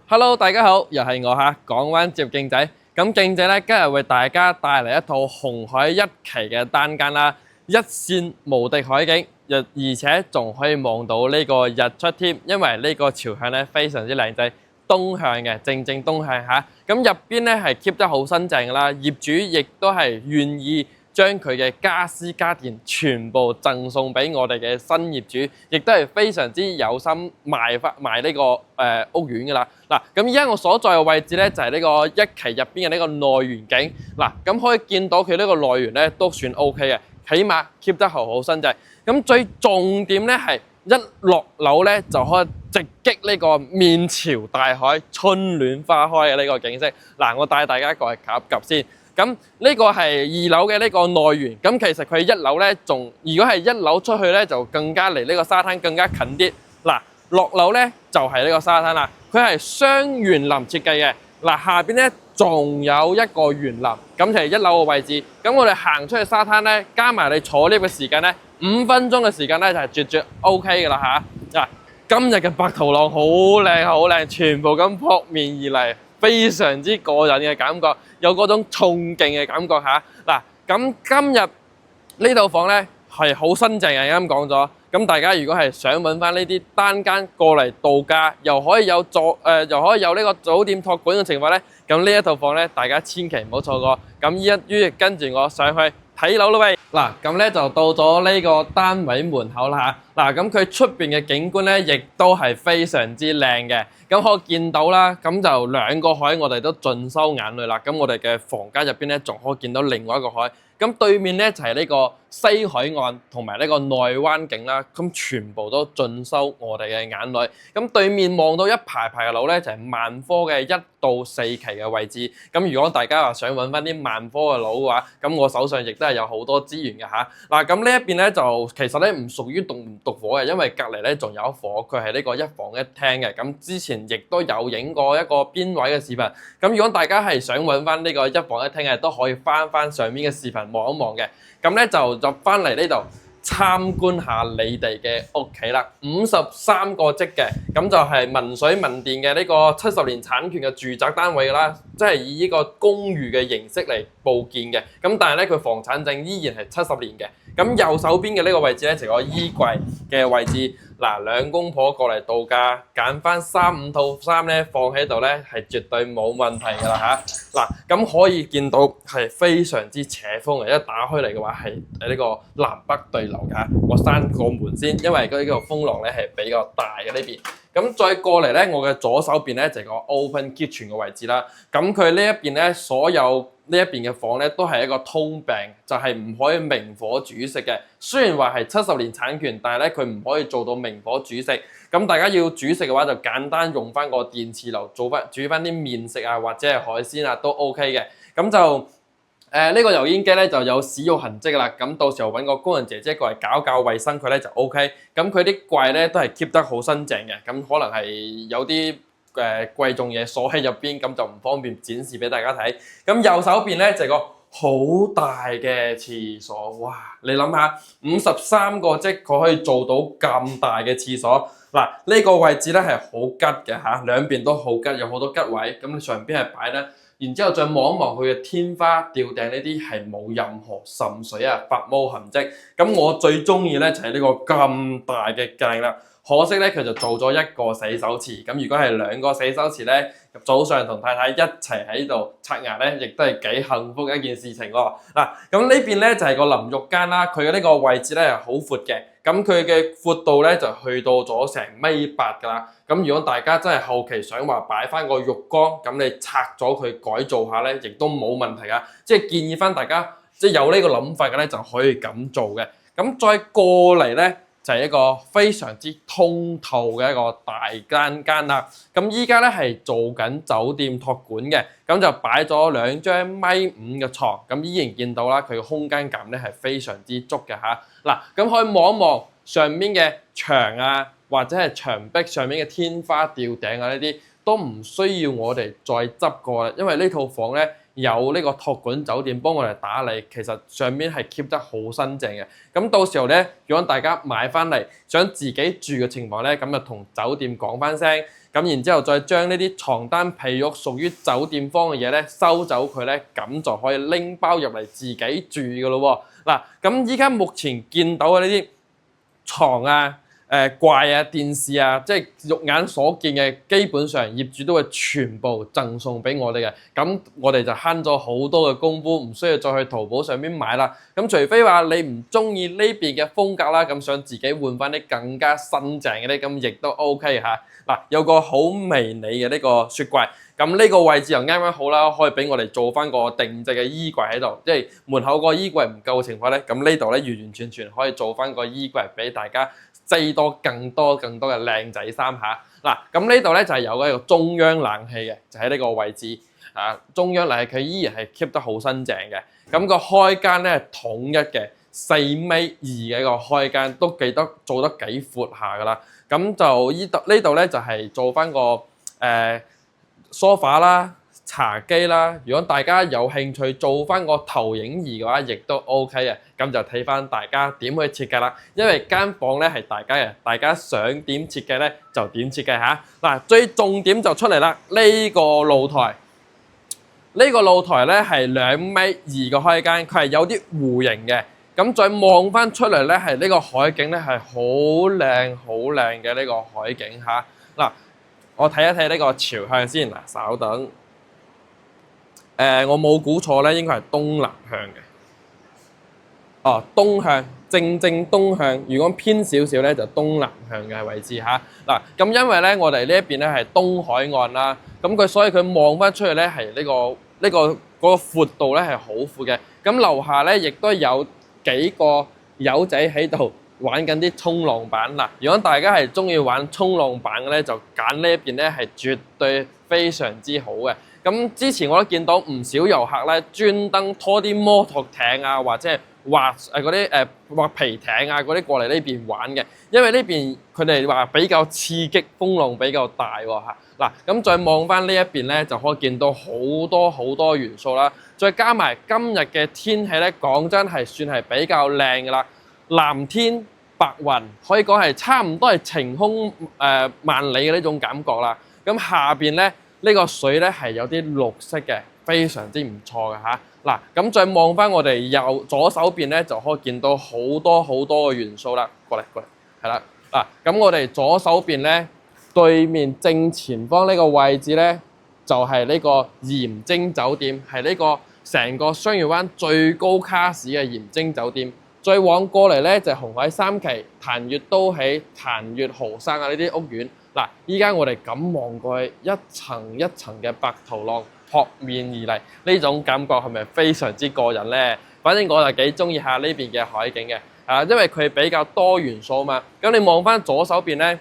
Hello，大家好，又係我港灣接競仔。咁競仔咧，今日為大家帶嚟一套紅海一期嘅單間啦，一線無敵海景，而且仲可以望到呢個日出添，因為呢個朝向咧非常之靚仔，東向嘅，正東向嚇。咁入邊咧係 keep 得好新淨啦，業主亦都係願意將佢嘅家私家電全部贈送俾我哋嘅新業主，亦都係非常之有心賣呢個屋苑㗎啦。嗱，咁而家我所在嘅位置咧就係呢個一期入邊嘅呢個內園景。嗱，咁可以見到佢呢個內園咧都算 OK 嘅，起碼 keep 得好新淨。咁最重點咧係一落樓咧就可以直擊呢個面朝大海、春暖花開嘅呢個景色。嗱，我帶大家過去及一及先。咁呢個係2樓嘅呢個內園，咁其實佢1樓咧如果係1樓出去咧就更加離呢個沙灘更加近啲。嗱，落樓咧就係呢個沙灘啦，佢係雙園林設計嘅。嗱，下邊咧仲有一個園林，咁就係1樓嘅位置。咁我哋行出去沙灘咧，加埋你坐 lift 嘅時間咧，5分鐘嘅時間咧就係絕 OK 㗎啦嚇。嗱，今日嘅白頭浪好靚，全部咁撲面而嚟。非常之過癮嘅感覺，有嗰種衝勁嘅感覺嚇。嗱，咁今日呢套房咧係好新淨嘅，啱講咗。咁大家如果係想揾翻呢啲單間過嚟度假，又可以有呢個酒店託管嘅情況咧，咁呢一套房咧，大家千祈唔好錯過。咁於跟住我上去睇樓啦喂！嗱，咁咧就到咗呢個單位門口啦嚇。嗱，咁佢出邊嘅景觀咧，亦都係非常之靚嘅。咁可以見到啦，咁就2個海我哋都盡收眼淚啦。咁我哋嘅房間入邊咧，仲可以見到另外一個海。咁對面咧就係呢個西海岸同埋呢個內灣景啦。咁全部都盡收我哋嘅眼淚。咁對面望到一排嘅樓咧，就係萬科嘅1到4期嘅位置。咁如果大家話想揾翻啲萬科嘅樓嘅話，咁我手上亦都係有好多資源嘅嚇。嗱，咁呢一邊咧就其實咧唔屬於獨火嘅，因為隔離咧仲有一伙，佢係呢個1房1廳嘅。咁之前亦都有影過一個邊位嘅視頻。咁如果大家係想揾翻呢個1房1廳嘅，都可以翻上面嘅視頻望一望嘅。咁咧就入翻嚟呢度參觀下你哋嘅屋企啦。53個積嘅，咁就係民水民電嘅呢個70年產權嘅住宅單位啦，即係以呢個公寓嘅形式嚟佈建嘅。咁但係咧佢房產證依然係70年嘅。咁右手邊嘅呢個位置咧，就係個衣櫃嘅位置。嗱，兩公婆過嚟度假，揀翻3、5套衫咧放喺度咧，係絕對冇問題㗎啦嚇。嗱，咁可以見到係非常之斜風嘅，一打開嚟嘅話係呢個南北對流㗎。我閂個門先，因為佢呢個風浪咧係比較大嘅呢邊。咁再過嚟咧，我嘅左手邊咧就係個 open kitchen 嘅位置啦。咁佢呢一邊咧，所有呢一邊嘅房咧都係一個通病，就係唔可以明火煮食嘅。雖然話係70年產權，但係咧佢唔可以做到明火煮食。咁大家要煮食嘅話，就簡單用翻個電磁爐煮翻啲麵食啊，或者係海鮮啊都 OK 嘅。咁就呢個油煙機咧就有使用痕跡啦。咁到時候揾個工人姐姐過嚟搞衞生佢咧就 OK。咁佢啲櫃咧都係 keep 得好新淨嘅。咁可能係有啲貴重嘢鎖喺入邊，咁就唔方便展示俾大家睇。咁右手邊咧就係個好大嘅廁所，哇！你諗下，53個積佢可以做到咁大嘅廁所。嗱，呢個位置咧係好吉嘅嚇，兩邊都好吉，有好多吉位。咁上邊係擺咧，然之後再望一望佢嘅天花吊頂呢啲係冇任何滲水啊、發毛痕跡。咁我最中意咧就係呢個咁大嘅鏡啦。可惜咧，佢就做咗1個洗手池。咁如果係2個洗手池咧，早上同太太一齊喺度刷牙咧，亦都係幾幸福嘅一件事情喎。嗱，咁呢邊咧就係個淋浴間啦。佢嘅呢個位置咧係好闊嘅。咁佢嘅闊度咧就去到咗成1.8米㗎啦。咁如果大家真係後期想話擺翻個浴缸，咁你拆咗佢改造下咧，亦都冇問題啊。即係建議翻大家，即係有呢個諗法嘅咧，就可以咁做嘅。咁再過嚟咧，就係一個非常之通透嘅一個大間啦。咁依家咧係做緊酒店託管嘅，咁就擺咗2張1.5米嘅床，咁依然見到啦，佢嘅空間感咧係非常之足嘅嚇。嗱，咁可以望一望上面嘅牆啊，或者係牆壁上面嘅天花吊頂啊，呢啲都唔需要我哋再執過啦，因為呢套房咧有呢個託管酒店幫我哋打理，其實上面係 keep 得好新淨嘅。咁到時候咧，如果大家買翻嚟想自己住嘅情況咧，咁就同酒店講翻聲，咁然之後再將呢啲床單被褥屬於酒店方嘅嘢咧收走佢咧，咁就可以拎包入嚟自己住噶咯喎。嗱，咁依家目前見到嘅呢啲床啊、櫃啊、電視啊，即係肉眼所見嘅，基本上業主都會全部贈送俾我哋嘅。咁我哋就慳咗好多嘅功夫，唔需要再去淘寶上面買啦。咁除非話你唔中意呢邊嘅風格啦，咁想自己換翻啲更加新淨嘅咧，咁亦都 OK 嚇。嗱，有個好微你嘅呢個雪櫃，咁呢個位置又啱啱好啦，可以俾我哋做翻個定制嘅衣櫃喺度，即係門口個衣櫃唔夠嘅情況咧，咁呢度咧完完全全可以做翻個衣櫃俾大家擠多更多嘅靚仔衫嚇。嗱，咁呢度咧就係有一個中央冷氣嘅，就喺呢個位置啊。中央冷氣佢依然係 keep 得好新淨嘅，咁個開間咧係統一嘅4.2米嘅一個開間，都記得做得幾闊下噶啦。咁就呢度咧就係做翻個梳化啦、茶几啦。如果大家有興趣做翻個投影儀嘅話，亦都 OK 嘅。咁就睇翻大家點去設計啦。因為間房咧係大家嘅，大家想點設計咧就點設計嚇。嗱，最重點就出嚟啦，呢個露台。呢個露台咧係2.2米嘅開間，佢係有啲弧形嘅。咁再望翻出嚟咧，係呢個海景咧係好靚嘅呢個海景嚇。嗱，我睇一睇呢個朝向先。嗱，稍等。我冇估錯咧，應該係東南向嘅。哦，東向，正東向。如果偏少少咧，就東南向嘅位置嚇。嗱，咁因為咧，我哋呢一邊咧係東海岸啦，咁所以佢望翻出去咧係嗰個闊度咧係好闊嘅。咁樓下咧亦都有幾個友仔喺度玩緊啲衝浪板。嗱，如果大家係中意玩衝浪板嘅咧，就揀呢一邊咧係絕對非常之好嘅。咁之前我都見到唔少遊客咧專登拖啲摩托艇啊，或者係滑皮艇啊嗰啲過嚟呢邊玩嘅，因為呢邊佢哋話比較刺激，風浪比較大喎嚇。嗱，咁再望翻呢一邊咧，就可以見到好多元素啦。再加埋今日嘅天氣咧，講真係算係比較靚㗎啦。藍天白雲，可以講係差唔多係晴空萬里嘅呢種感覺啦。咁下邊咧呢個水咧係有啲綠色嘅，非常之唔錯嘅嚇。嗱，咁再望翻我哋左手邊咧，就可以見到好多嘅元素啦。過嚟，係啦。嗱，咁我哋左手邊咧，對面正前方呢個位置咧，就係呢個鹽蒸酒店，係呢個成個商業灣最高卡士嘅鹽蒸酒店。再往過嚟咧，就係紅海三期、壇悅都喜、壇悅豪山啊呢啲屋苑。嗱，依家我哋咁望過去，一層一層嘅白頭浪撲面而嚟，呢種感覺係咪非常之過癮咧？反正我就幾中意下呢邊嘅海景嘅，因為佢比較多元素嘛。咁你望翻左手邊咧，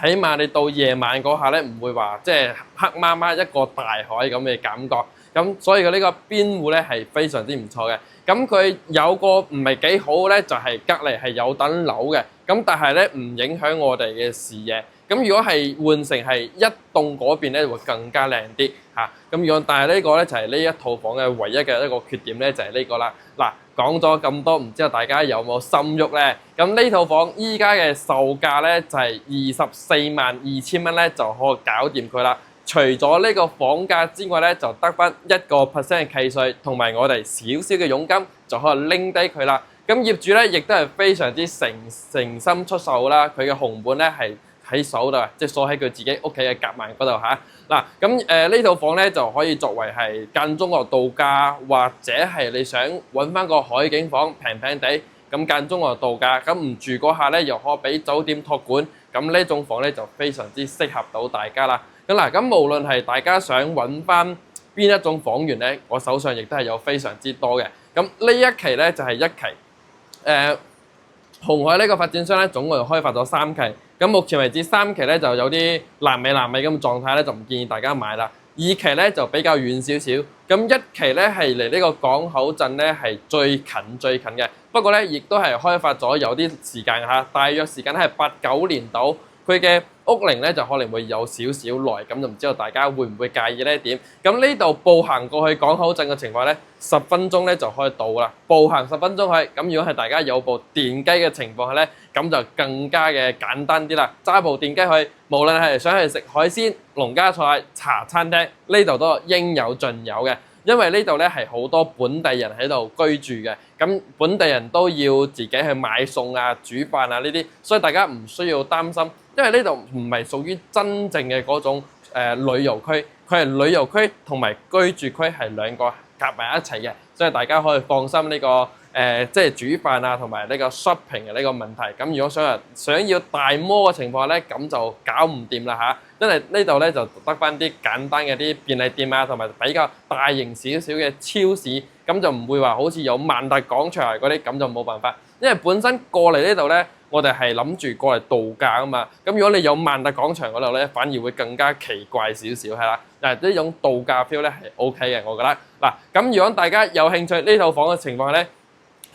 起碼你到夜晚嗰下咧，唔會話即係黑麻麻一個大海咁嘅感覺。咁所以佢呢個邊戶咧係非常之唔錯嘅。咁佢有個唔係幾好咧，就係隔離係有等樓嘅。咁但係咧唔影響我哋嘅視野。咁如果係換成係一棟嗰邊咧，會更加靚啲嚇。咁但係呢個咧就係呢一套房嘅唯一嘅一個缺點咧，就係呢個啦。嗱，講咗咁多，唔知道大家有冇心喐咧？咁呢套房依家嘅售價咧就係242000蚊咧就可以搞掂佢啦。除咗呢個房價之外咧，就得翻1% 嘅契稅，同埋我哋少少嘅佣金就可以拎低佢啦。咁業主咧亦都係非常之誠心出售啦，佢嘅紅本咧係喺手度，即係鎖喺佢自己屋企嘅夾萬嗰度嚇。嗱，咁呢套房咧就可以作為係間中落度假，或者係你想揾翻個海景房平地，咁間中落度假，咁唔住嗰下咧又可以俾酒店託管，咁呢種房咧就非常之適合到大家啦。咁無論係大家想揾翻邊一種房源咧，我手上亦都係有非常之多嘅。咁呢一期咧就係一期，紅海呢個發展商咧總共開發咗3期。咁目前為止3期咧就有啲爛尾咁嘅狀態咧，就唔建議大家買啦。2期咧就比較遠少少。咁1期咧係離呢個港口鎮咧係最近嘅。不過咧亦都係開發咗有啲時間嚇，大約時間係89年度。佢嘅屋齡咧就可能會有少少耐，咁就唔知道大家會唔會介意呢一點。咁呢度步行過去港口鎮嘅情況咧，10分鐘咧就可以到啦。步行10分鐘去，咁如果係大家有部電雞嘅情況下咧，咁就更加嘅簡單啲啦。揸部電雞去，無論係想去食海鮮、農家菜、茶餐廳，呢度都應有盡有嘅。因為呢度咧係好多本地人喺度居住嘅，咁本地人都要自己去買餸啊、煮飯啊呢啲，所以大家唔需要擔心，因為呢度唔係屬於真正嘅嗰種旅遊區，佢係旅遊區同埋居住區係兩個夾埋一齊嘅，所以大家可以放心呢個即係煮飯啊同埋呢個 shopping 嘅呢個問題。咁如果想要大摩嘅情況咧，咁就搞唔掂啦嚇。因為呢度咧就得翻啲簡單嘅啲便利店啊，同埋比較大型少少嘅超市，咁就唔會話好似有萬達廣場嗰啲，咁就冇辦法。因為本身過嚟呢度咧，我哋係諗住過嚟度假啊嘛。咁如果你有萬達廣場嗰度咧，反而會更加奇怪少少係啦。但係呢種度假 feel 咧係 OK 嘅，我覺得。嗱，咁如果大家有興趣呢套房嘅情況咧，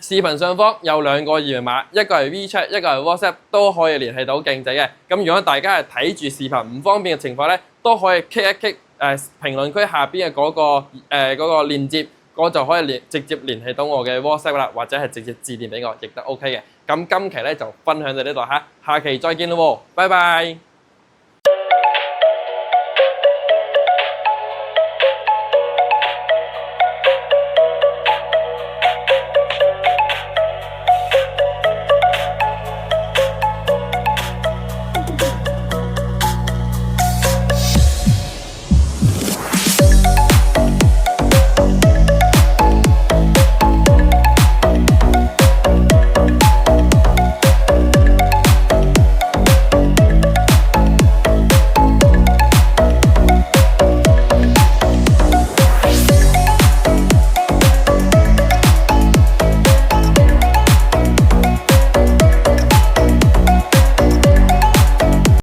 視頻上方有2個二維碼，一個係 WeChat， 一個係 WhatsApp， 都可以聯繫到勁仔嘅。咁如果大家係睇住視頻唔方便嘅情況咧，都可以 click 一 click 評論區下邊嘅嗰個鏈接，我就可以直接聯繫到我嘅 WhatsApp 啦，或者係直接致電俾我，亦都 OK 嘅。咁今期咧就分享到呢度嚇，下期再見咯喎，拜拜。